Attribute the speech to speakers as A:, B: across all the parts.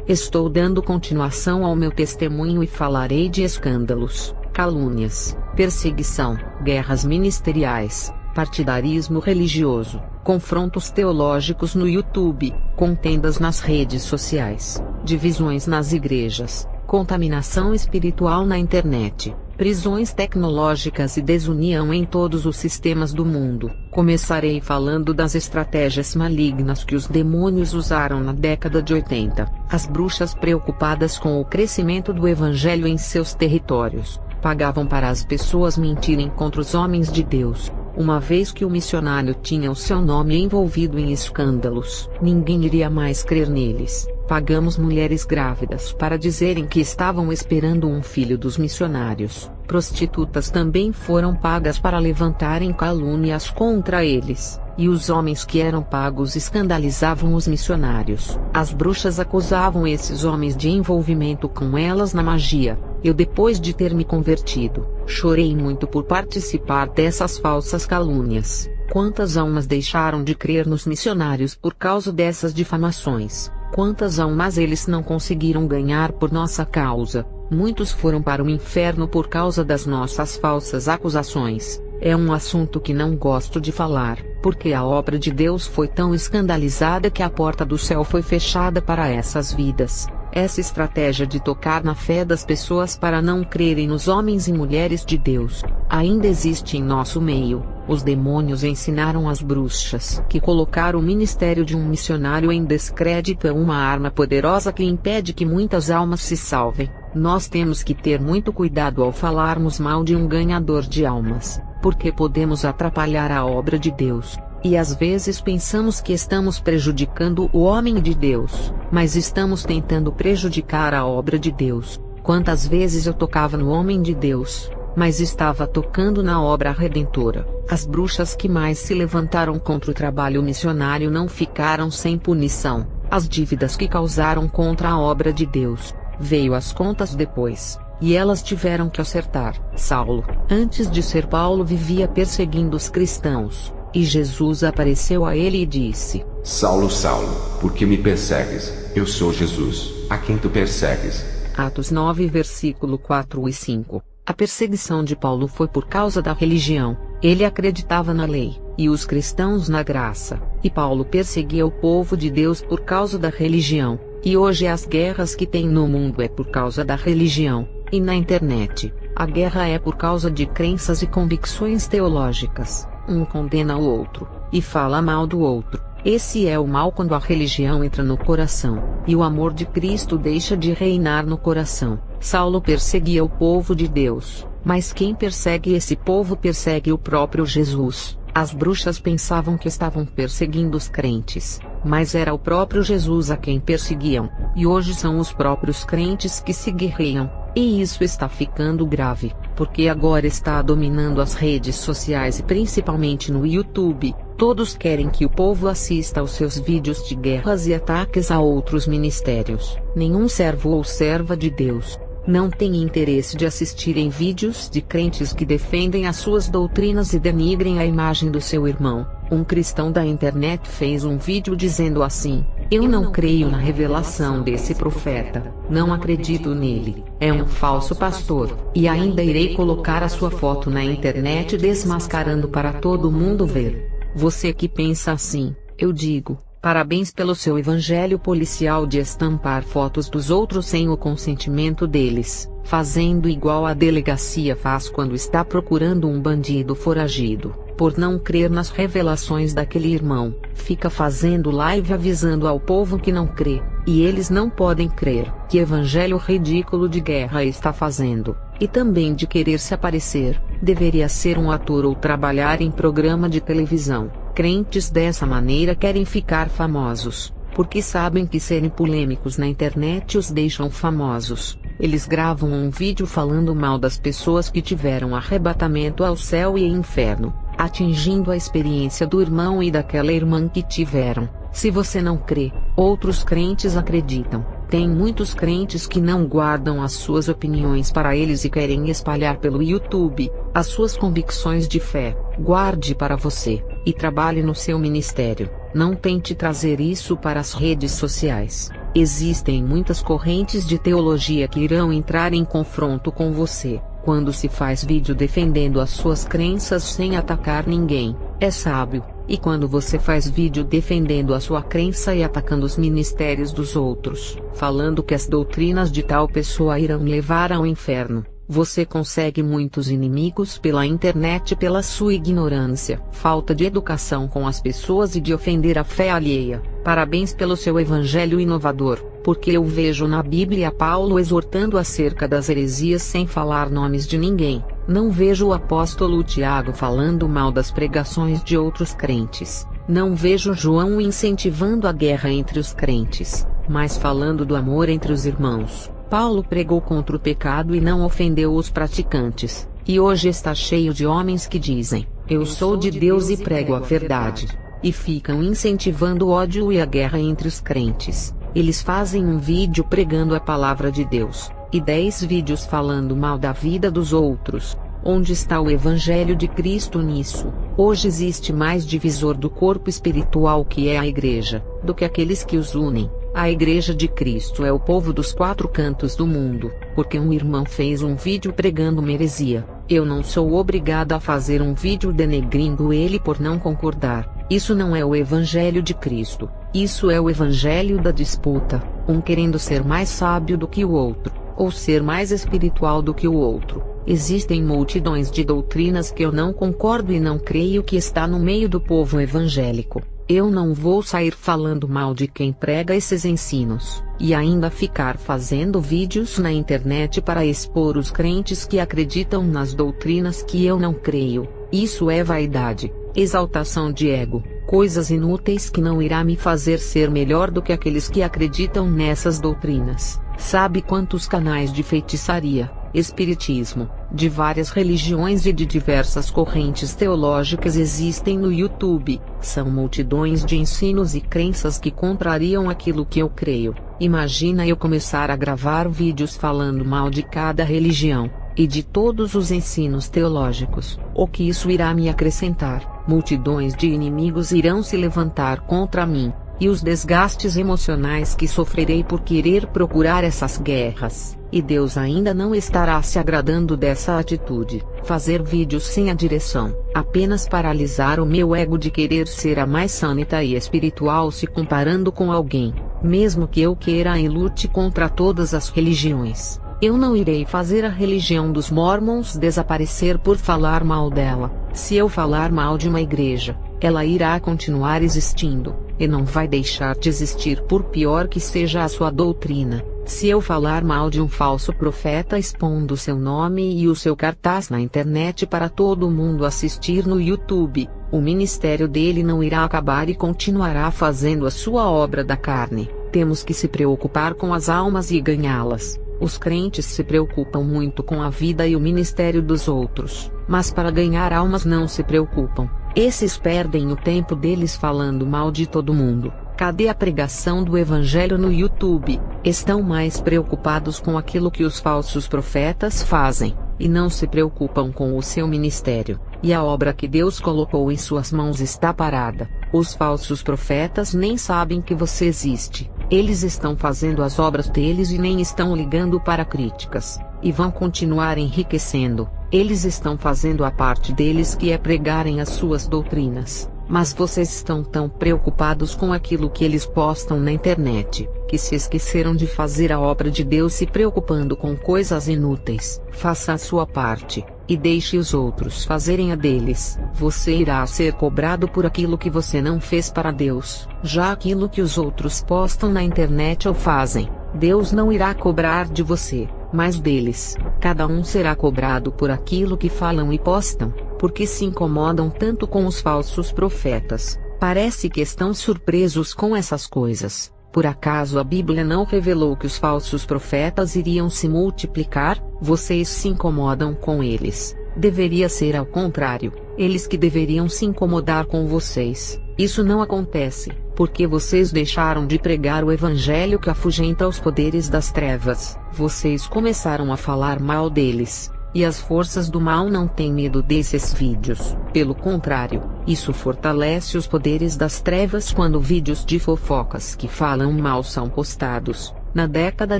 A: Estou dando continuação ao meu testemunho e falarei de escândalos, calúnias, perseguição, guerras ministeriais, partidarismo religioso, confrontos teológicos no YouTube, contendas nas redes sociais, divisões nas igrejas, contaminação espiritual na internet, prisões tecnológicas e desunião em todos os sistemas do mundo. Começarei falando das estratégias malignas que os demônios usaram na década de 80. As bruxas, preocupadas com o crescimento do evangelho em seus territórios, pagavam para as pessoas mentirem contra os homens de Deus. Uma vez que o missionário tinha o seu nome envolvido em escândalos, ninguém iria mais crer neles. Pagamos mulheres grávidas para dizerem que estavam esperando um filho dos missionários. Prostitutas também foram pagas para levantarem calúnias contra eles. E os homens que eram pagos escandalizavam os missionários. As bruxas acusavam esses homens de envolvimento com elas na magia. Eu, depois de ter me convertido, chorei muito por participar dessas falsas calúnias. Quantas almas deixaram de crer nos missionários por causa dessas difamações? Quantas almas eles não conseguiram ganhar por nossa causa? Muitos foram para o inferno por causa das nossas falsas acusações. É um assunto que não gosto de falar, porque a obra de Deus foi tão escandalizada que a porta do céu foi fechada para essas vidas. Essa estratégia de tocar na fé das pessoas para não crerem nos homens e mulheres de Deus, ainda existe em nosso meio. Os demônios ensinaram às bruxas que colocar o ministério de um missionário em descrédito é uma arma poderosa que impede que muitas almas se salvem. Nós temos que ter muito cuidado ao falarmos mal de um ganhador de almas, porque podemos atrapalhar a obra de Deus. E às vezes pensamos que estamos prejudicando o homem de Deus, mas estamos tentando prejudicar a obra de Deus. Quantas vezes eu tocava no homem de Deus, mas estava tocando na obra redentora. As bruxas que mais se levantaram contra o trabalho missionário não ficaram sem punição. As dívidas que causaram contra a obra de Deus, veio as contas depois, e elas tiveram que acertar. Saulo, antes de ser Paulo, vivia perseguindo os cristãos. E Jesus apareceu a ele e disse:
B: Saulo, Saulo, por que me persegues? Eu sou Jesus, a quem tu persegues.
A: Atos 9, versículo 4 e 5. A perseguição de Paulo foi por causa da religião. Ele acreditava na lei, e os cristãos na graça. E Paulo perseguia o povo de Deus por causa da religião. E hoje as guerras que tem no mundo é por causa da religião. E na internet, a guerra é por causa de crenças e convicções teológicas. Um condena o outro, e fala mal do outro. Esse é o mal quando a religião entra no coração, e o amor de Cristo deixa de reinar no coração. Saulo perseguia o povo de Deus, mas quem persegue esse povo persegue o próprio Jesus. As bruxas pensavam que estavam perseguindo os crentes, mas era o próprio Jesus a quem perseguiam, e hoje são os próprios crentes que se guerreiam. E isso está ficando grave, porque agora está dominando as redes sociais e principalmente no YouTube. Todos querem que o povo assista aos seus vídeos de guerras e ataques a outros ministérios. Nenhum servo ou serva de Deus não tem interesse de assistir em vídeos de crentes que defendem as suas doutrinas e denigrem a imagem do seu irmão. Um cristão da internet fez um vídeo dizendo assim: eu não creio na revelação desse profeta, não acredito nele, é um falso pastor, e ainda irei colocar a sua foto na internet desmascarando para todo mundo ver. Você que pensa assim, eu digo, parabéns pelo seu evangelho policial de estampar fotos dos outros sem o consentimento deles, fazendo igual a delegacia faz quando está procurando um bandido foragido. Por não crer nas revelações daquele irmão, fica fazendo live avisando ao povo que não crê, e eles não podem crer. Que evangelho ridículo de guerra está fazendo, e também de querer se aparecer. Deveria ser um ator ou trabalhar em programa de televisão. Crentes dessa maneira querem ficar famosos, porque sabem que serem polêmicos na internet os deixam famosos. Eles gravam um vídeo falando mal das pessoas que tiveram arrebatamento ao céu e inferno, atingindo a experiência do irmão e daquela irmã que tiveram. Se você não crê, outros crentes acreditam. Tem muitos crentes que não guardam as suas opiniões para eles e querem espalhar pelo YouTube as suas convicções de fé. Guarde para você, e trabalhe no seu ministério. Não tente trazer isso para as redes sociais. Existem muitas correntes de teologia que irão entrar em confronto com você. Quando se faz vídeo defendendo as suas crenças sem atacar ninguém, é sábio. E quando você faz vídeo defendendo a sua crença e atacando os ministérios dos outros, falando que as doutrinas de tal pessoa irão levar ao inferno, você consegue muitos inimigos pela internet pela sua ignorância, falta de educação com as pessoas e de ofender a fé alheia. Parabéns pelo seu evangelho inovador, porque eu vejo na Bíblia Paulo exortando acerca das heresias sem falar nomes de ninguém. Não vejo o apóstolo Tiago falando mal das pregações de outros crentes. Não vejo João incentivando a guerra entre os crentes, mas falando do amor entre os irmãos. Paulo pregou contra o pecado e não ofendeu os praticantes, e hoje está cheio de homens que dizem, eu sou de Deus e prego a verdade, e ficam incentivando o ódio e a guerra entre os crentes. Eles fazem um vídeo pregando a palavra de Deus, e 10 vídeos falando mal da vida dos outros. Onde está o Evangelho de Cristo nisso? Hoje existe mais divisor do corpo espiritual que é a igreja, do que aqueles que os unem. A Igreja de Cristo é o povo dos 4 cantos do mundo, porque um irmão fez um vídeo pregando uma heresia. Eu não sou obrigado a fazer um vídeo denegrindo ele por não concordar. Isso não é o Evangelho de Cristo. Isso é o Evangelho da disputa, um querendo ser mais sábio do que o outro, ou ser mais espiritual do que o outro. Existem multidões de doutrinas que eu não concordo e não creio que está no meio do povo evangélico. Eu não vou sair falando mal de quem prega esses ensinos, e ainda ficar fazendo vídeos na internet para expor os crentes que acreditam nas doutrinas que eu não creio. Isso é vaidade, exaltação de ego, coisas inúteis que não irá me fazer ser melhor do que aqueles que acreditam nessas doutrinas. Sabe quantos canais de feitiçaria, espiritismo, de várias religiões e de diversas correntes teológicas existem no YouTube? São multidões de ensinos e crenças que contrariam aquilo que eu creio. Imagina eu começar a gravar vídeos falando mal de cada religião, e de todos os ensinos teológicos. O que isso irá me acrescentar? Multidões de inimigos irão se levantar contra mim, e os desgastes emocionais que sofrerei por querer procurar essas guerras. E Deus ainda não estará se agradando dessa atitude. Fazer vídeos sem a direção, apenas paralisar o meu ego de querer ser a mais santa e espiritual se comparando com alguém, mesmo que eu queira e lute contra todas as religiões. Eu não irei fazer a religião dos Mormons desaparecer por falar mal dela. Se eu falar mal de uma igreja, ela irá continuar existindo, e não vai deixar de existir por pior que seja a sua doutrina. Se eu falar mal de um falso profeta expondo seu nome e o seu cartaz na internet para todo mundo assistir no YouTube, o ministério dele não irá acabar e continuará fazendo a sua obra da carne. Temos que se preocupar com as almas e ganhá-las. Os crentes se preocupam muito com a vida e o ministério dos outros, mas para ganhar almas não se preocupam. Esses perdem o tempo deles falando mal de todo mundo. Cadê a pregação do Evangelho no YouTube? Estão mais preocupados com aquilo que os falsos profetas fazem, e não se preocupam com o seu ministério. E a obra que Deus colocou em suas mãos está parada. Os falsos profetas nem sabem que você existe. Eles estão fazendo as obras deles e nem estão ligando para críticas, e vão continuar enriquecendo. Eles estão fazendo a parte deles, que é pregarem as suas doutrinas. Mas vocês estão tão preocupados com aquilo que eles postam na internet, que se esqueceram de fazer a obra de Deus se preocupando com coisas inúteis. Faça a sua parte, e deixe os outros fazerem a deles. Você irá ser cobrado por aquilo que você não fez para Deus. Já aquilo que os outros postam na internet ou fazem, Deus não irá cobrar de você, mas deles. Cada um será cobrado por aquilo que falam e postam, porque se incomodam tanto com os falsos profetas. Parece que estão surpresos com essas coisas. Por acaso a Bíblia não revelou que os falsos profetas iriam se multiplicar? Vocês se incomodam com eles. Deveria ser ao contrário, eles que deveriam se incomodar com vocês. Isso não acontece, porque vocês deixaram de pregar o Evangelho que afugenta os poderes das trevas. Vocês começaram a falar mal deles, e as forças do mal não têm medo desses vídeos. Pelo contrário, isso fortalece os poderes das trevas quando vídeos de fofocas que falam mal são postados. Na década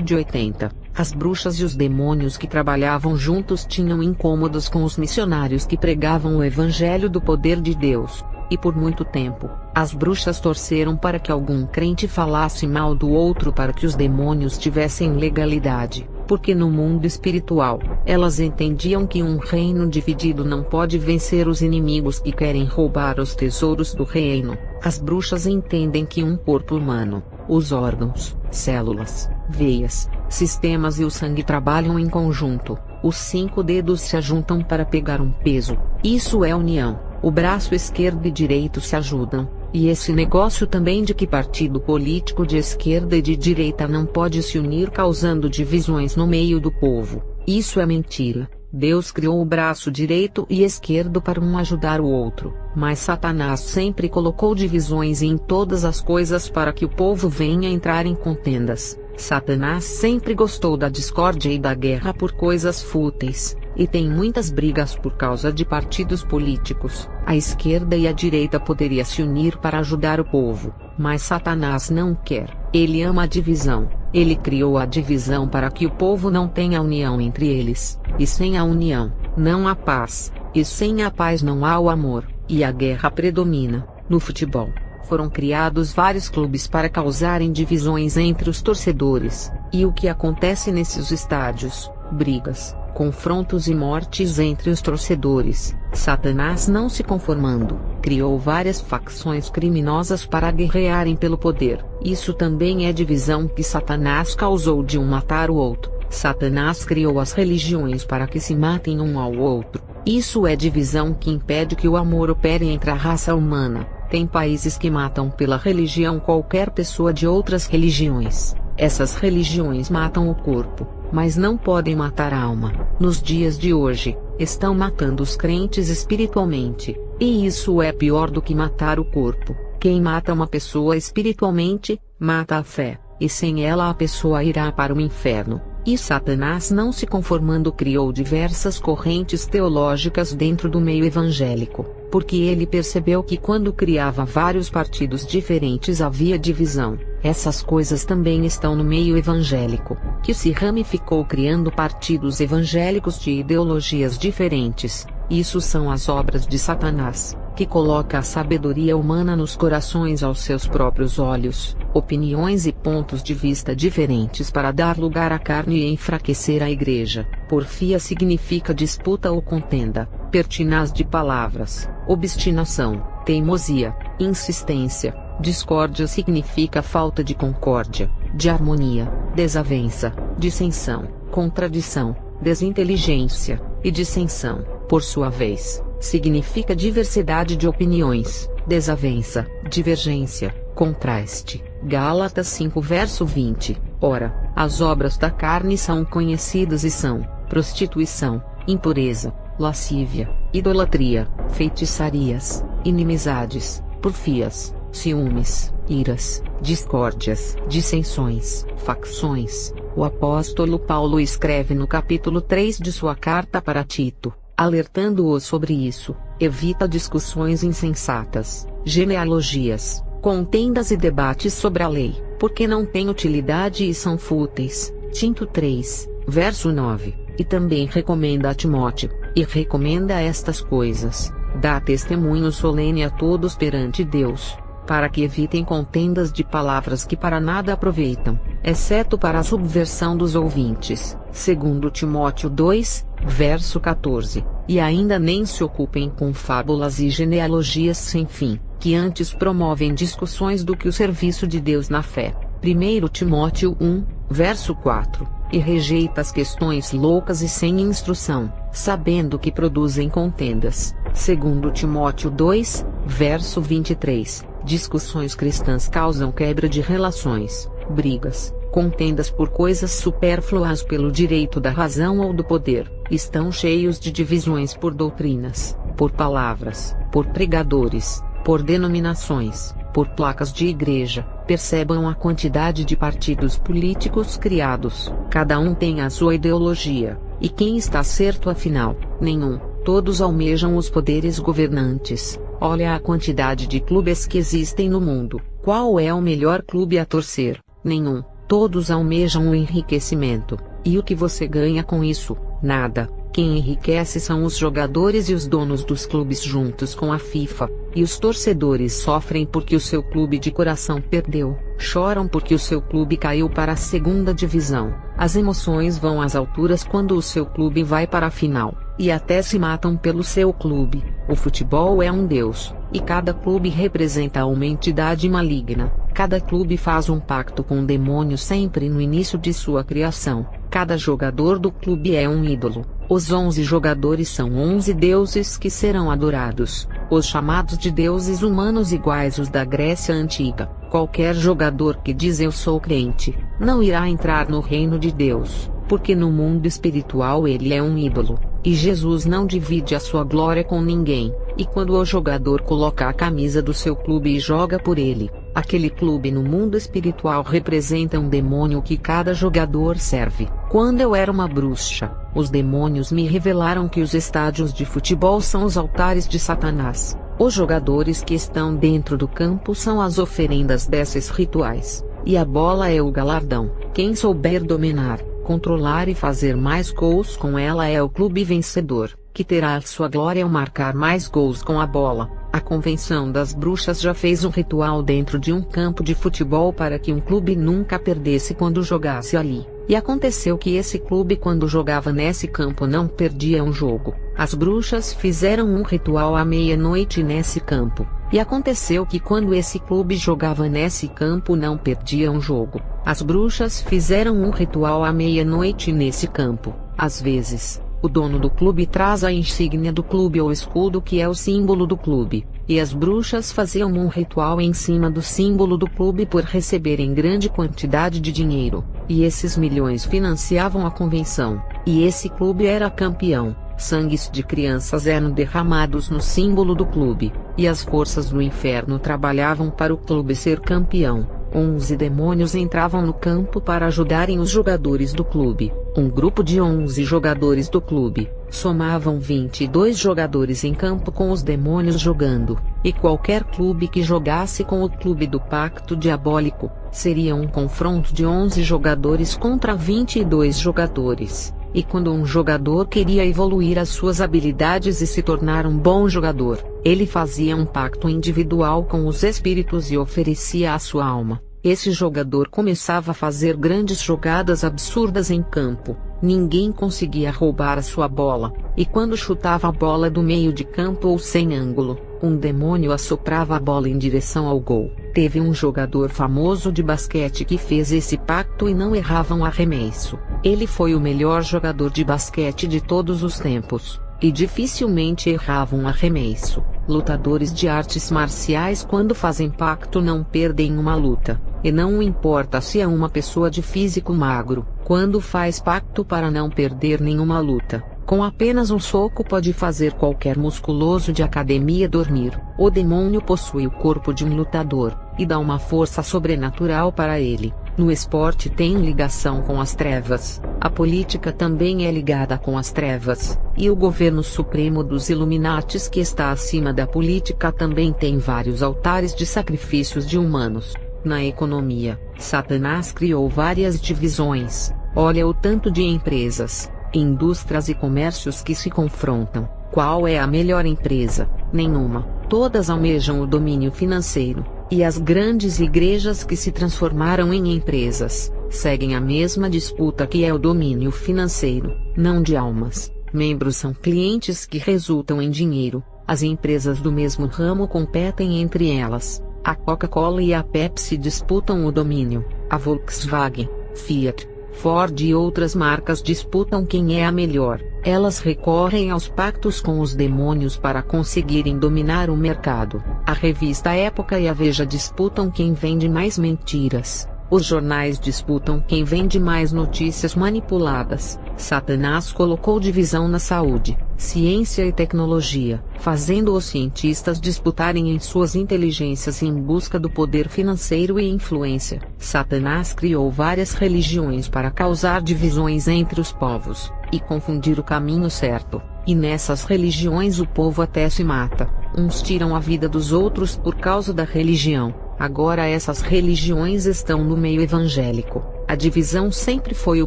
A: de 80, as bruxas e os demônios que trabalhavam juntos tinham incômodos com os missionários que pregavam o evangelho do poder de Deus. E por muito tempo, as bruxas torceram para que algum crente falasse mal do outro para que os demônios tivessem legalidade, porque no mundo espiritual, elas entendiam que um reino dividido não pode vencer os inimigos que querem roubar os tesouros do reino. As bruxas entendem que um corpo humano, os órgãos, células, veias, sistemas e o sangue trabalham em conjunto. Os 5 dedos se ajuntam para pegar um peso. Isso é união. O braço esquerdo e direito se ajudam, e esse negócio também de que partido político de esquerda e de direita não pode se unir causando divisões no meio do povo, isso é mentira. Deus criou o braço direito e esquerdo para um ajudar o outro, mas Satanás sempre colocou divisões em todas as coisas para que o povo venha entrar em contendas. Satanás sempre gostou da discórdia e da guerra por coisas fúteis, e tem muitas brigas por causa de partidos políticos. A esquerda e a direita poderiam se unir para ajudar o povo, mas Satanás não quer. Ele ama a divisão. Ele criou a divisão para que o povo não tenha união entre eles, e sem a união, não há paz, e sem a paz não há o amor, e a guerra predomina. No futebol, foram criados vários clubes para causarem divisões entre os torcedores, e o que acontece nesses estádios? Brigas, confrontos e mortes entre os torcedores. Satanás, não se conformando, criou várias facções criminosas para guerrearem pelo poder. Isso também é divisão que Satanás causou de um matar o outro. Satanás criou as religiões para que se matem um ao outro. Isso é divisão que impede que o amor opere entre a raça humana. Tem países que matam pela religião qualquer pessoa de outras religiões. Essas religiões matam o corpo, mas não podem matar a alma. Nos dias de hoje, estão matando os crentes espiritualmente, e isso é pior do que matar o corpo. Quem mata uma pessoa espiritualmente, mata a fé, e sem ela a pessoa irá para o inferno. E Satanás, não se conformando, criou diversas correntes teológicas dentro do meio evangélico, porque ele percebeu que quando criava vários partidos diferentes havia divisão. Essas coisas também estão no meio evangélico, que se ramificou criando partidos evangélicos de ideologias diferentes. Isso são as obras de Satanás, que coloca a sabedoria humana nos corações aos seus próprios olhos, opiniões e pontos de vista diferentes para dar lugar à carne e enfraquecer a igreja. Porfia significa disputa ou contenda, pertinaz de palavras, obstinação, teimosia, insistência. Discórdia significa falta de concórdia, de harmonia, desavença, dissensão, contradição, desinteligência, e dissensão, por sua vez, significa diversidade de opiniões, desavença, divergência, contraste. Gálatas 5 verso 20. Ora, as obras da carne são conhecidas e são: prostituição, impureza, lascívia, idolatria, feitiçarias, inimizades, porfias, ciúmes, iras, discórdias, dissensões, facções. O apóstolo Paulo escreve no capítulo 3 de sua carta para Tito, alertando-o sobre isso: evita discussões insensatas, genealogias, contendas e debates sobre a lei, porque não têm utilidade e são fúteis. Tito 3, verso 9. E também recomenda a Timóteo, e recomenda estas coisas, dá testemunho solene a todos perante Deus, para que evitem contendas de palavras que para nada aproveitam, exceto para a subversão dos ouvintes. Segundo Timóteo 2, verso 14. E ainda nem se ocupem com fábulas e genealogias sem fim, que antes promovem discussões do que o serviço de Deus na fé. 1 Timóteo 1, verso 4. E rejeita as questões loucas e sem instrução, sabendo que produzem contendas. Segundo Timóteo 2, verso 23. Discussões cristãs causam quebra de relações, brigas, contendas por coisas supérfluas pelo direito da razão ou do poder. Estão cheios de divisões por doutrinas, por palavras, por pregadores, por denominações, por placas de igreja. Percebam a quantidade de partidos políticos criados. Cada um tem a sua ideologia, E quem está certo afinal? Nenhum. Todos almejam os poderes governantes. Olha a quantidade de clubes que existem no mundo. Qual é o melhor clube a torcer? Nenhum. Todos almejam o enriquecimento. E o que você ganha com isso? Nada. Quem enriquece são os jogadores e os donos dos clubes juntos com a FIFA. E os torcedores sofrem porque o seu clube de coração perdeu. Choram porque o seu clube caiu para a segunda divisão. As emoções vão às alturas quando o seu clube vai para a final. E até se matam pelo seu clube. O futebol é um deus. E cada clube representa uma entidade maligna. Cada clube faz um pacto com o demônio sempre no início de sua criação. Cada jogador do clube é um ídolo. Os 11 jogadores são 11 deuses que serão adorados. Os chamados de deuses humanos iguais os da Grécia Antiga. Qualquer jogador que diz eu sou crente, não irá entrar no reino de Deus, porque no mundo espiritual ele é um ídolo. E Jesus não divide a sua glória com ninguém. E quando o jogador coloca a camisa do seu clube e joga por ele, aquele clube no mundo espiritual representa um demônio que cada jogador serve. Quando eu era uma bruxa, os demônios me revelaram que os estádios de futebol são os altares de Satanás. Os jogadores que estão dentro do campo são as oferendas desses rituais. E a bola é o galardão. Quem souber dominar, controlar e fazer mais gols com ela é o clube vencedor, que terá a sua glória ao marcar mais gols com a bola. A Convenção das Bruxas já fez um ritual dentro de um campo de futebol para que um clube nunca perdesse quando jogasse ali. E aconteceu que esse clube, quando jogava nesse campo, não perdia um jogo. As bruxas fizeram um ritual à meia-noite nesse campo. E aconteceu que quando esse clube jogava nesse campo não perdia um jogo. As bruxas fizeram um ritual à meia-noite nesse campo. Às vezes, o dono do clube traz a insígnia do clube ou escudo que é o símbolo do clube. E as bruxas faziam um ritual em cima do símbolo do clube por receberem grande quantidade de dinheiro. E esses milhões financiavam a convenção. E esse clube era campeão. Sangues de crianças eram derramados no símbolo do clube. E as forças do inferno trabalhavam para o clube ser campeão. 11 demônios entravam no campo para ajudarem os jogadores do clube. Um grupo de 11 jogadores do clube somavam 22 jogadores em campo com os demônios jogando. E qualquer clube que jogasse com o clube do pacto diabólico seria um confronto de 11 jogadores contra 22 jogadores. E quando um jogador queria evoluir as suas habilidades e se tornar um bom jogador, ele fazia um pacto individual com os espíritos e oferecia a sua alma. Esse jogador começava a fazer grandes jogadas absurdas em campo. Ninguém conseguia roubar a sua bola, e quando chutava a bola do meio de campo ou sem ângulo, um demônio assoprava a bola em direção ao gol. Teve um jogador famoso de basquete que fez esse pacto e não errava um arremesso. Ele foi o melhor jogador de basquete de todos os tempos, e dificilmente errava um arremesso. Lutadores de artes marciais, quando fazem pacto, não perdem uma luta. E não importa se é uma pessoa de físico magro, quando faz pacto para não perder nenhuma luta, com apenas um soco pode fazer qualquer musculoso de academia dormir. O demônio possui o corpo de um lutador, e dá uma força sobrenatural para ele. No esporte tem ligação com as trevas, a política também é ligada com as trevas, e o governo supremo dos Illuminatis, que está acima da política, também tem vários altares de sacrifícios de humanos. Na economia, Satanás criou várias divisões. Olha o tanto de empresas, indústrias e comércios que se confrontam. Qual é a melhor empresa? Nenhuma. Todas almejam o domínio financeiro. E as grandes igrejas que se transformaram em empresas, seguem a mesma disputa que é o domínio financeiro, não de almas. Membros são clientes que resultam em dinheiro. As empresas do mesmo ramo competem entre elas. A Coca-Cola e a Pepsi disputam o domínio. A Volkswagen, Fiat, Ford e outras marcas disputam quem é a melhor. Elas recorrem aos pactos com os demônios para conseguirem dominar o mercado. A revista Época e a Veja disputam quem vende mais mentiras. Os jornais disputam quem vende mais notícias manipuladas. Satanás colocou divisão na saúde, ciência e tecnologia, fazendo os cientistas disputarem em suas inteligências em busca do poder financeiro e influência. Satanás criou várias religiões para causar divisões entre os povos. e confundir o caminho certo, e nessas religiões o povo até se mata, uns tiram a vida dos outros por causa da religião. Agora essas religiões estão no meio evangélico. A divisão sempre foi o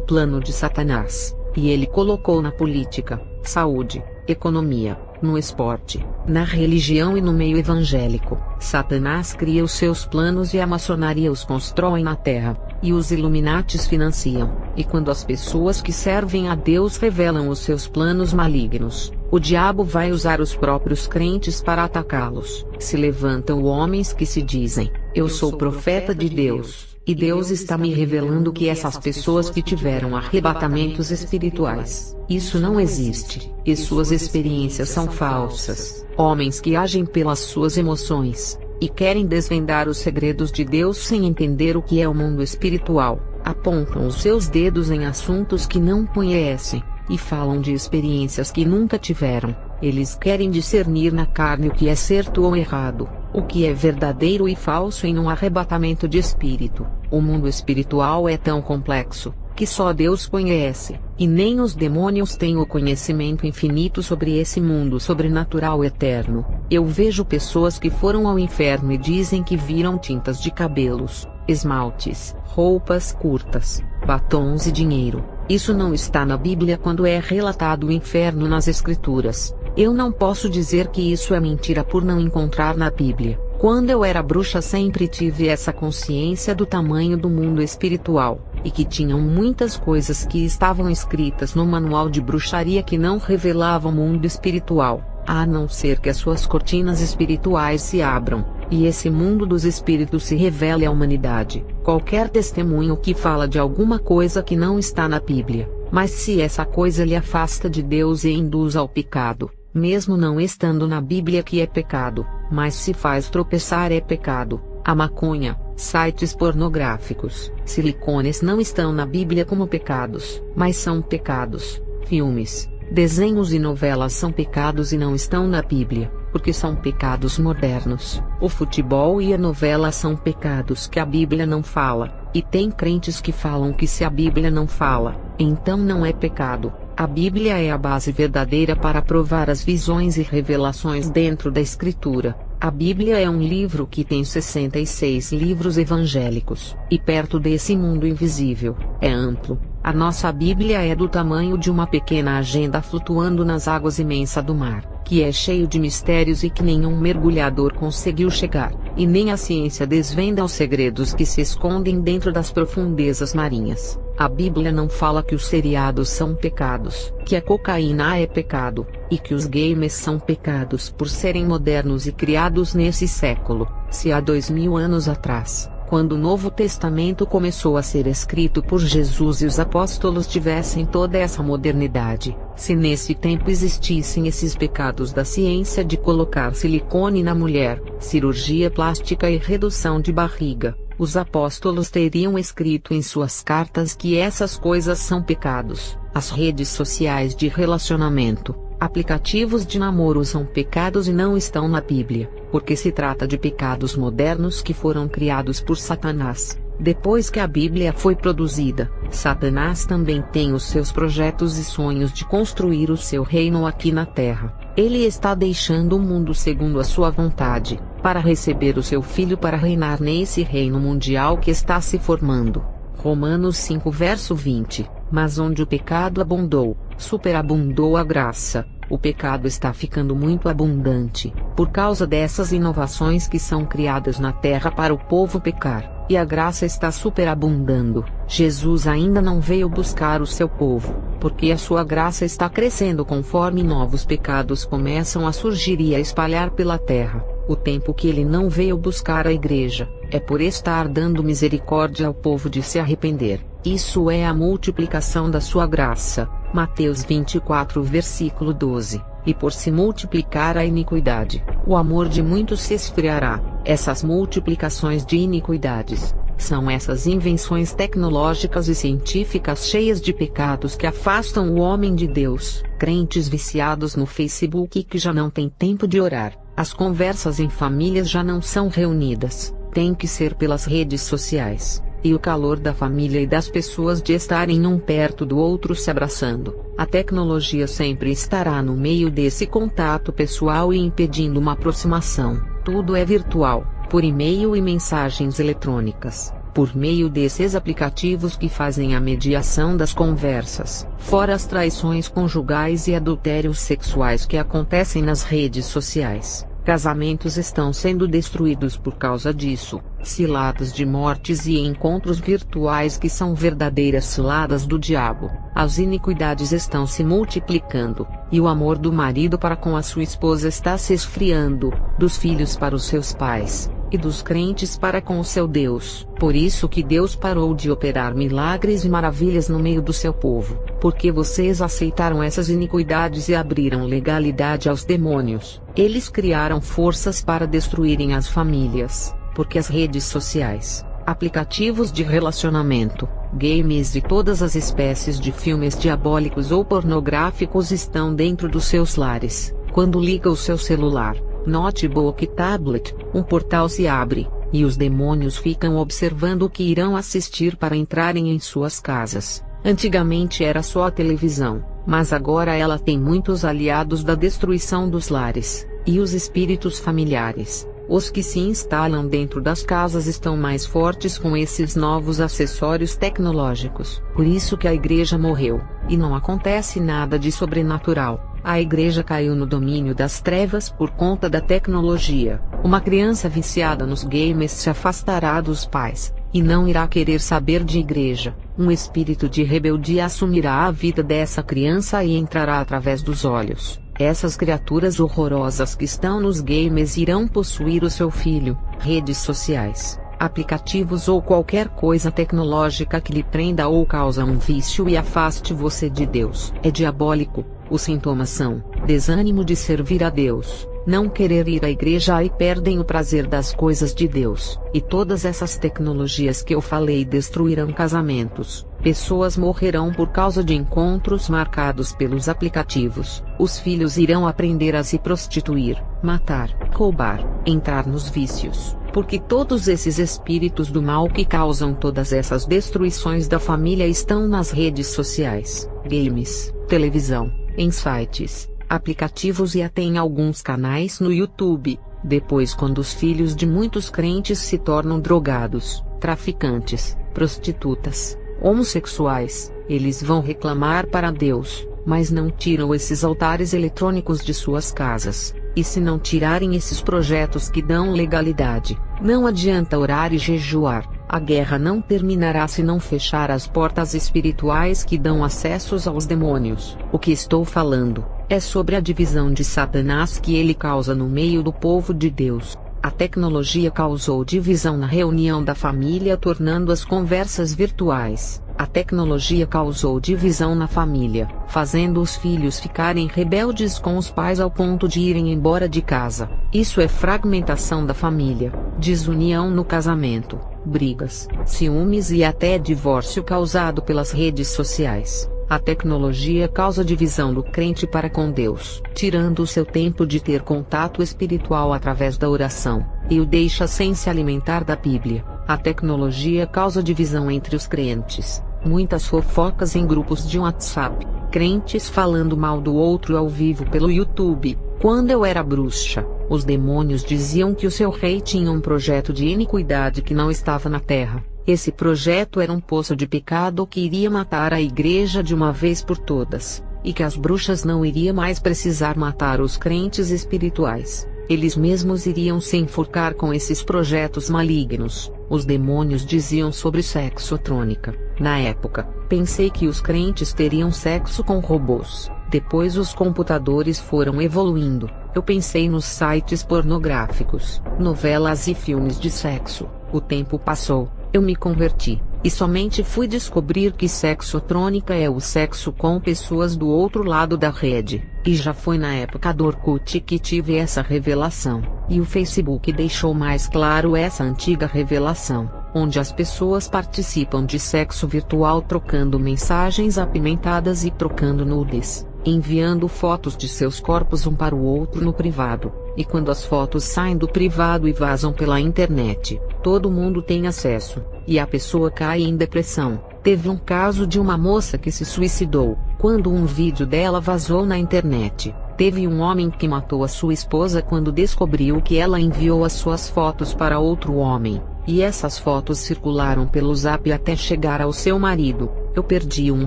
A: plano de Satanás, e ele colocou na política, saúde, economia, no esporte, na religião e no meio evangélico. Satanás cria os seus planos e a maçonaria os constrói na terra, e os Illuminatis financiam, e quando as pessoas que servem a Deus revelam os seus planos malignos, o diabo vai usar os próprios crentes para atacá-los. Se levantam homens que se dizem, eu sou profeta de Deus, e Deus está me revelando que essas pessoas que tiveram arrebatamentos espirituais, isso não existe, e suas experiências são falsas. Homens que agem pelas suas emoções, e querem desvendar os segredos de Deus sem entender o que é o mundo espiritual, apontam os seus dedos em assuntos que não conhecem, e falam de experiências que nunca tiveram. Eles querem discernir na carne o que é certo ou errado, o que é verdadeiro e falso em um arrebatamento de espírito. O mundo espiritual é tão complexo, que só Deus conhece, e nem os demônios têm o conhecimento infinito sobre esse mundo sobrenatural eterno. Eu vejo pessoas que foram ao inferno e dizem que viram tintas de cabelos, esmaltes, roupas curtas, batons e dinheiro. Isso não está na Bíblia quando é relatado o inferno nas Escrituras. Eu não posso dizer que isso é mentira por não encontrar na Bíblia. Quando eu era bruxa sempre tive essa consciência do tamanho do mundo espiritual, e que tinham muitas coisas que estavam escritas no manual de bruxaria que não revelavam o mundo espiritual, a não ser que as suas cortinas espirituais se abram, e esse mundo dos espíritos se revele à humanidade. Qualquer testemunho que fala de alguma coisa que não está na Bíblia, mas se essa coisa lhe afasta de Deus e induz ao pecado, mesmo não estando na Bíblia que é pecado, mas se faz tropeçar é pecado. A maconha, sites pornográficos, silicones não estão na Bíblia como pecados, mas são pecados. Filmes, desenhos e novelas são pecados e não estão na Bíblia, porque são pecados modernos. O futebol e a novela são pecados que a Bíblia não fala, e tem crentes que falam que se a Bíblia não fala, então não é pecado. A Bíblia é a base verdadeira para provar as visões e revelações dentro da Escritura. A Bíblia é um livro que tem 66 livros evangélicos, e perto desse mundo invisível, é amplo. A nossa Bíblia é do tamanho de uma pequena agenda flutuando nas águas imensas do mar, que é cheio de mistérios e que nenhum mergulhador conseguiu chegar, e nem a ciência desvenda os segredos que se escondem dentro das profundezas marinhas. A Bíblia não fala que os seriados são pecados, que a cocaína é pecado, e que os games são pecados por serem modernos e criados nesse século. Se há 2000 anos atrás, quando o Novo Testamento começou a ser escrito por Jesus e os apóstolos tivessem toda essa modernidade, se nesse tempo existissem esses pecados da ciência de colocar silicone na mulher, cirurgia plástica e redução de barriga, os apóstolos teriam escrito em suas cartas que essas coisas são pecados. As redes sociais de relacionamento, aplicativos de namoro são pecados e não estão na Bíblia, porque se trata de pecados modernos que foram criados por Satanás. Depois que a Bíblia foi produzida, Satanás também tem os seus projetos e sonhos de construir o seu reino aqui na Terra. Ele está deixando o mundo segundo a sua vontade, para receber o seu filho para reinar nesse reino mundial que está se formando. Romanos 5 verso 20. Mas onde o pecado abundou, superabundou a graça. O pecado está ficando muito abundante, por causa dessas inovações que são criadas na terra para o povo pecar, e a graça está superabundando. Jesus ainda não veio buscar o seu povo, porque a sua graça está crescendo conforme novos pecados começam a surgir e a espalhar pela terra. O tempo que ele não veio buscar a igreja, é por estar dando misericórdia ao povo de se arrepender. Isso é a multiplicação da sua graça. Mateus 24 versículo 12. E por se multiplicar a iniquidade, o amor de muitos se esfriará. Essas multiplicações de iniquidades, são essas invenções tecnológicas e científicas cheias de pecados que afastam o homem de Deus. Crentes viciados no Facebook que já não têm tempo de orar. As conversas em famílias já não são reunidas, tem que ser pelas redes sociais. e o calor da família e das pessoas de estarem um perto do outro se abraçando. A tecnologia sempre estará no meio desse contato pessoal e impedindo uma aproximação. Tudo é virtual, por e-mail e mensagens eletrônicas, por meio desses aplicativos que fazem a mediação das conversas, fora as traições conjugais e adultérios sexuais que acontecem nas redes sociais. Casamentos estão sendo destruídos por causa disso, ciladas de mortes e encontros virtuais que são verdadeiras ciladas do diabo. As iniquidades estão se multiplicando, e o amor do marido para com a sua esposa está se esfriando, dos filhos para os seus pais, e dos crentes para com o seu Deus. Por isso que Deus parou de operar milagres e maravilhas no meio do seu povo, porque vocês aceitaram essas iniquidades e abriram legalidade aos demônios. Eles criaram forças para destruírem as famílias, porque as redes sociais, aplicativos de relacionamento, games e todas as espécies de filmes diabólicos ou pornográficos estão dentro dos seus lares. Quando liga o seu celular, notebook e tablet, um portal se abre, e os demônios ficam observando o que irão assistir para entrarem em suas casas. Antigamente era só a televisão, mas agora ela tem muitos aliados da destruição dos lares, e os espíritos familiares. Os que se instalam dentro das casas estão mais fortes com esses novos acessórios tecnológicos. Por isso que a igreja morreu, e não acontece nada de sobrenatural. A igreja caiu no domínio das trevas por conta da tecnologia. Uma criança viciada nos games se afastará dos pais, e não irá querer saber de igreja. Um espírito de rebeldia assumirá a vida dessa criança e entrará através dos olhos. Essas criaturas horrorosas que estão nos games irão possuir o seu filho. Redes sociais, aplicativos ou qualquer coisa tecnológica que lhe prenda ou causa um vício e afaste você de Deus. É diabólico. Os sintomas são desânimo de servir a Deus, não querer ir à igreja e perdem o prazer das coisas de Deus. E todas essas tecnologias que eu falei destruirão casamentos. Pessoas morrerão por causa de encontros marcados pelos aplicativos. Os filhos irão aprender a se prostituir, matar, roubar, entrar nos vícios. Porque todos esses espíritos do mal que causam todas essas destruições da família estão nas redes sociais, games, televisão, em sites, aplicativos e até em alguns canais no YouTube. Depois, quando os filhos de muitos crentes se tornam drogados, traficantes, prostitutas, homossexuais, eles vão reclamar para Deus, mas não tiram esses altares eletrônicos de suas casas. E se não tirarem esses projetos que dão legalidade, não adianta orar e jejuar. A guerra não terminará se não fechar as portas espirituais que dão acessos aos demônios. O que estou falando é sobre a divisão de Satanás que ele causa no meio do povo de Deus. A tecnologia causou divisão na reunião da família, tornando as conversas virtuais. A tecnologia causou divisão na família, fazendo os filhos ficarem rebeldes com os pais ao ponto de irem embora de casa. Isso é fragmentação da família, desunião no casamento, brigas, ciúmes e até divórcio causado pelas redes sociais. A tecnologia causa divisão do crente para com Deus, tirando o seu tempo de ter contato espiritual através da oração, e o deixa sem se alimentar da Bíblia. A tecnologia causa divisão entre os crentes, muitas fofocas em grupos de WhatsApp, crentes falando mal do outro ao vivo pelo YouTube. Quando eu era bruxa, os demônios diziam que o seu rei tinha um projeto de iniquidade que não estava na terra. Esse projeto era um poço de pecado que iria matar a igreja de uma vez por todas, e que as bruxas não iriam mais precisar matar os crentes espirituais. Eles mesmos iriam se enforcar com esses projetos malignos. Os demônios diziam sobre sexotrônica. Na época, pensei que os crentes teriam sexo com robôs. Depois os computadores foram evoluindo. Eu pensei nos sites pornográficos, novelas e filmes de sexo. O tempo passou. Eu me converti, e somente fui descobrir que sexotrônica é o sexo com pessoas do outro lado da rede, e já foi na época do Orkut que tive essa revelação, e o Facebook deixou mais claro essa antiga revelação, onde as pessoas participam de sexo virtual trocando mensagens apimentadas e trocando nudes, enviando fotos de seus corpos um para o outro no privado, e quando as fotos saem do privado e vazam pela internet, todo mundo tem acesso. e a pessoa cai em depressão. Teve um caso de uma moça que se suicidou, quando um vídeo dela vazou na internet. Teve um homem que matou a sua esposa quando descobriu que ela enviou as suas fotos para outro homem, e essas fotos circularam pelo Zap até chegar ao seu marido. Eu perdi um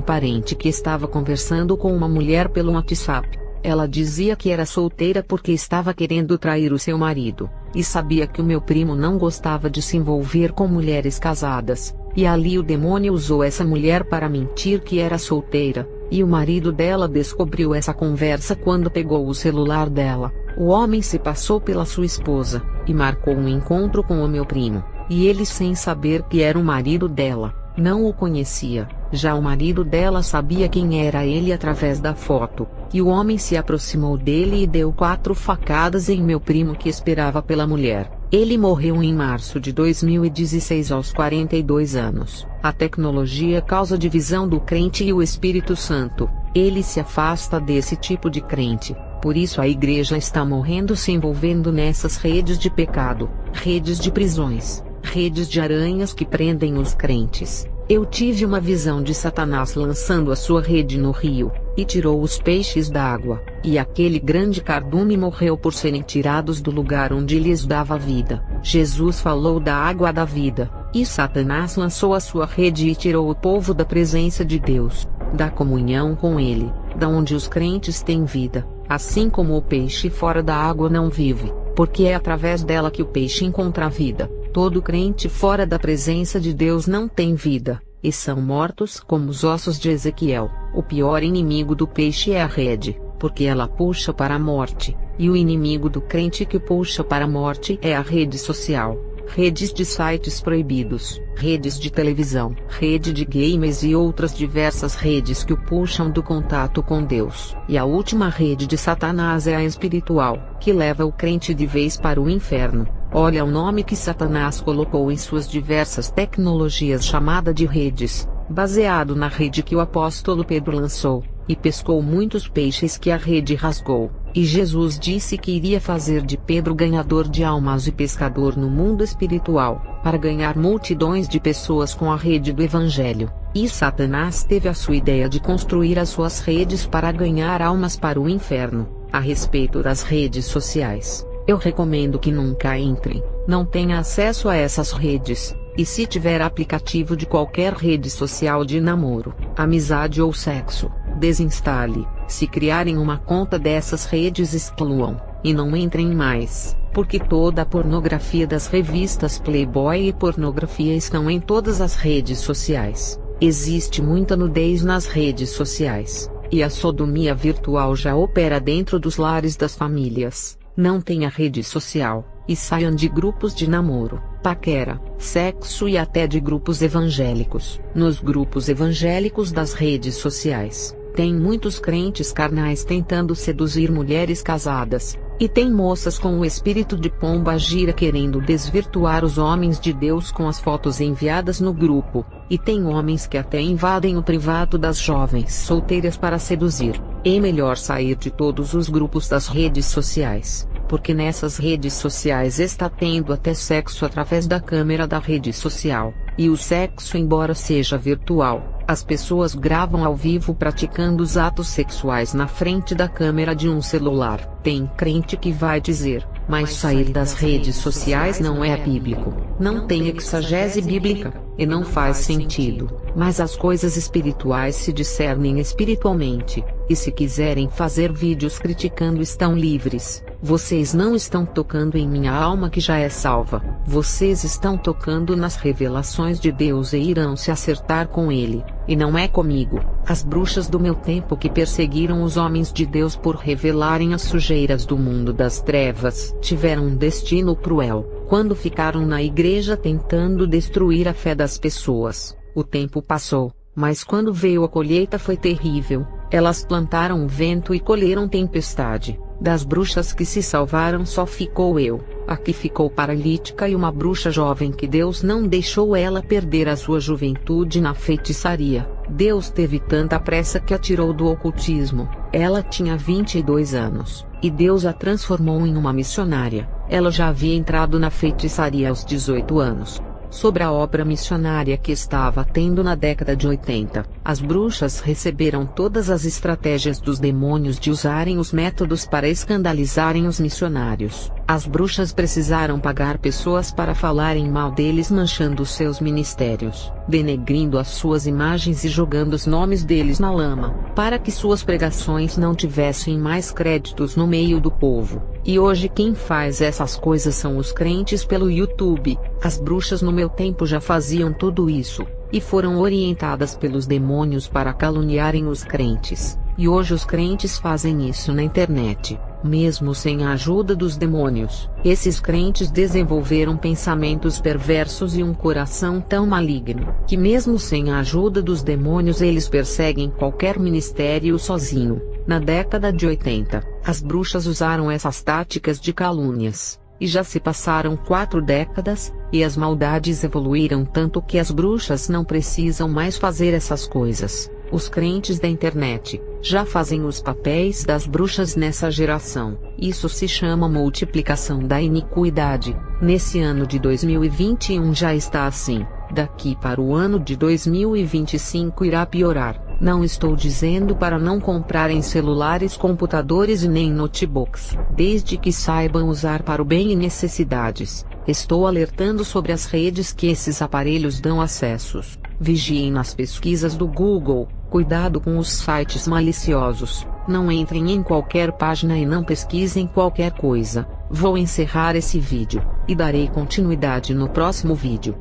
A: parente que estava conversando com uma mulher pelo WhatsApp. Ela dizia que era solteira porque estava querendo trair o seu marido, e sabia que o meu primo não gostava de se envolver com mulheres casadas, e ali o demônio usou essa mulher para mentir que era solteira, e o marido dela descobriu essa conversa quando pegou o celular dela. O homem se passou pela sua esposa, e marcou um encontro com o meu primo, e ele, sem saber que era o marido dela, não o conhecia. Já o marido dela sabia quem era ele através da foto, e o homem se aproximou dele e deu 4 facadas em meu primo que esperava pela mulher. Ele morreu em março de 2016 aos 42 anos. A tecnologia causa divisão do crente e o Espírito Santo. Ele se afasta desse tipo de crente. Por isso a igreja está morrendo se envolvendo nessas redes de pecado, redes de prisões, redes de aranhas que prendem os crentes. Eu tive uma visão de Satanás lançando a sua rede no rio, e tirou os peixes da água, e aquele grande cardume morreu por serem tirados do lugar onde lhes dava vida. Jesus falou da água da vida, e Satanás lançou a sua rede e tirou o povo da presença de Deus, da comunhão com Ele, da onde os crentes têm vida, assim como o peixe fora da água não vive, porque é através dela que o peixe encontra a vida. Todo crente fora da presença de Deus não tem vida, e são mortos como os ossos de Ezequiel. O pior inimigo do peixe é a rede, porque ela puxa para a morte, e o inimigo do crente que puxa para a morte é a rede social. Redes de sites proibidos, redes de televisão, rede de games e outras diversas redes que o puxam do contato com Deus. E a última rede de Satanás é a espiritual, que leva o crente de vez para o inferno. Olha o nome que Satanás colocou em suas diversas tecnologias chamada de redes, baseado na rede que o apóstolo Pedro lançou, e pescou muitos peixes que a rede rasgou. E Jesus disse que iria fazer de Pedro ganhador de almas e pescador no mundo espiritual, para ganhar multidões de pessoas com a rede do Evangelho. E Satanás teve a sua ideia de construir as suas redes para ganhar almas para o inferno. A respeito das redes sociais, eu recomendo que nunca entre, não tenha acesso a essas redes, e se tiver aplicativo de qualquer rede social de namoro, amizade ou sexo, desinstale. Se criarem uma conta dessas redes, excluam, e não entrem mais, porque toda a pornografia das revistas Playboy e pornografia estão em todas as redes sociais. Existe muita nudez nas redes sociais, e a sodomia virtual já opera dentro dos lares das famílias. Não tenha rede social, e saiam de grupos de namoro, paquera, sexo e até de grupos evangélicos. Nos grupos evangélicos das redes sociais, tem muitos crentes carnais tentando seduzir mulheres casadas, e tem moças com o espírito de pomba gira querendo desvirtuar os homens de Deus com as fotos enviadas no grupo, e tem homens que até invadem o privado das jovens solteiras para seduzir. É melhor sair de todos os grupos das redes sociais, porque nessas redes sociais está tendo até sexo através da câmera da rede social, e o sexo, embora seja virtual, as pessoas gravam ao vivo praticando os atos sexuais na frente da câmera de um celular. Tem crente que vai dizer, mas sair das redes sociais não é bíblico, não tem exegese bíblica, e não faz sentido. Mas as coisas espirituais se discernem espiritualmente, e se quiserem fazer vídeos criticando estão livres. Vocês não estão tocando em minha alma que já é salva, vocês estão tocando nas revelações de Deus e irão se acertar com Ele, e não é comigo. As bruxas do meu tempo que perseguiram os homens de Deus por revelarem as sujeiras do mundo das trevas tiveram um destino cruel, quando ficaram na igreja tentando destruir a fé das pessoas. O tempo passou, mas quando veio a colheita foi terrível. Elas plantaram o vento e colheram tempestade. Das bruxas que se salvaram só ficou eu, a que ficou paralítica, e uma bruxa jovem que Deus não deixou ela perder a sua juventude na feitiçaria. Deus teve tanta pressa que a tirou do ocultismo. Ela tinha 22 anos, e Deus a transformou em uma missionária. Ela já havia entrado na feitiçaria aos 18 anos. sobre a obra missionária que estava tendo na década de 80. As bruxas receberam todas as estratégias dos demônios de usarem os métodos para escandalizarem os missionários. As bruxas precisaram pagar pessoas para falarem mal deles, manchando seus ministérios, denegrindo as suas imagens e jogando os nomes deles na lama, para que suas pregações não tivessem mais créditos no meio do povo. E hoje quem faz essas coisas são os crentes pelo YouTube. As bruxas no meu tempo já faziam tudo isso, e foram orientadas pelos demônios para caluniarem os crentes. E hoje os crentes fazem isso na internet, mesmo sem a ajuda dos demônios. Esses crentes desenvolveram pensamentos perversos e um coração tão maligno, que mesmo sem a ajuda dos demônios eles perseguem qualquer ministério sozinho. Na década de 80, as bruxas usaram essas táticas de calúnias, e já se passaram 4 décadas, e as maldades evoluíram tanto que as bruxas não precisam mais fazer essas coisas. Os crentes da internet já fazem os papéis das bruxas nessa geração. Isso se chama multiplicação da iniquidade. Nesse ano de 2021 já está assim. Daqui para o ano de 2025 irá piorar. Não estou dizendo para não comprarem celulares, computadores e nem notebooks, desde que saibam usar para o bem e necessidades. Estou alertando sobre as redes que esses aparelhos dão acessos. Vigiem nas pesquisas do Google. Cuidado com os sites maliciosos. Não entrem em qualquer página e não pesquisem qualquer coisa. Vou encerrar esse vídeo, e darei continuidade no próximo vídeo.